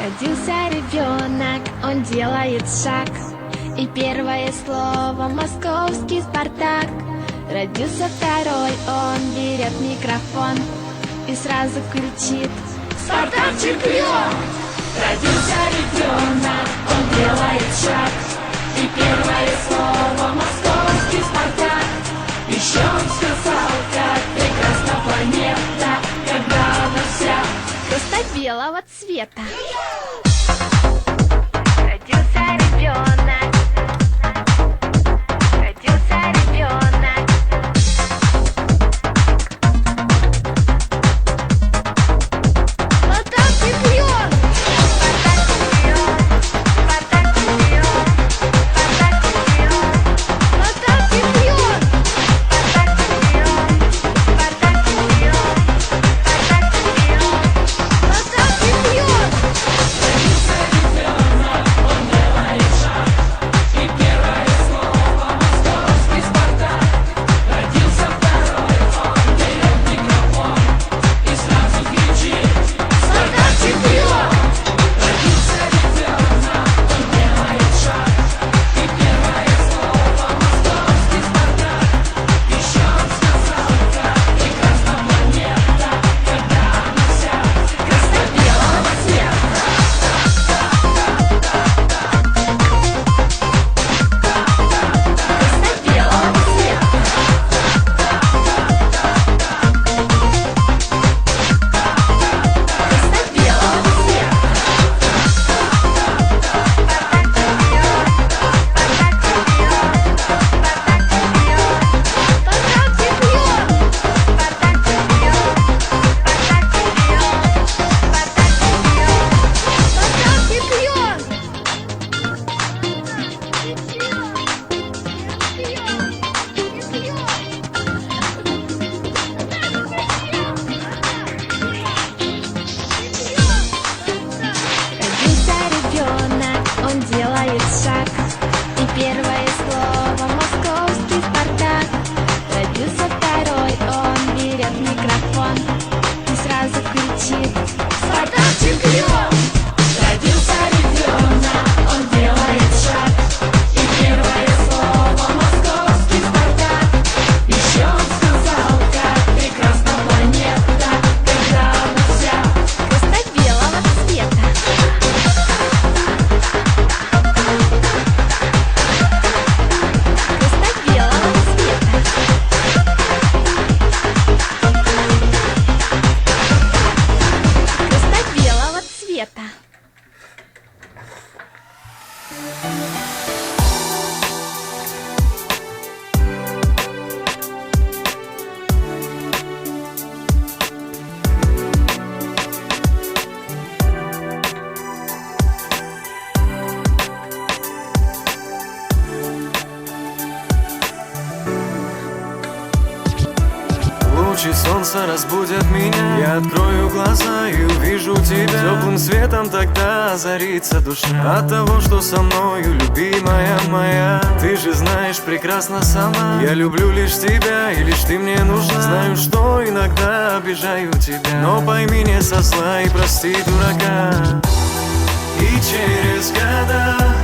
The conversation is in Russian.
Родился ребенок, он делает шаг, и первое слово московский Спартак. Родился второй, он берет микрофон и сразу кричит: Спартак чемпион! Родился ребенок, он делает шаг, и первое слово московский Спартак. Еще он сказал, как прекрасна планета, когда она вся просто белого цвета. Родился ребенок, родился ребенок. Спартак чемпион! Спартак чемпион! Спартак чемпион! Спартак чемпион! Спартак чемпион! Спартак чемпион! Спартак чемпион! Спартак чемпион! Спартак чемпион! Родился ребенок, он делает шаг, и первое слово московский Спартак. Родился второй, он берет микрофон и сразу кричит: Спартак чемпион! Родился ребенок, он делает шаг, и первое слово московский Спартак. Еще он сказал, как прекрасна планета, когда она вся красно-белого цвета. Красно-белого цвета. Красно-белого цвета. Спартак чемпион! Спартак чемпион! Спартак чемпион! Спартак чемпион! Спартак чемпион! Спартак чемпион! Спартак чемпион! Спартак чемпион! Родился ребенок, он делает шаг, и первое слово московский Спартак. Родился второй, он берет микрофон и сразу кричит: Спартак чемпион! Родился ребенок, он делает шаг, и первое слово московский Спартак. Еще он сказал, как прекрасна планета, когда она вся красно-белого цвета. Красно-белого цвета. Красно-белого цвета. Лучи солнца разбудят меня. Я открою глаза и увижу тебя. Теплым светом тогда озарится душа от того, что со мною, любимая моя. Ты же знаешь прекрасно сама, я люблю лишь тебя, и лишь ты мне нужна. Знаю, что иногда обижаю тебя, но пойми, не со зла и прости дурака. И через года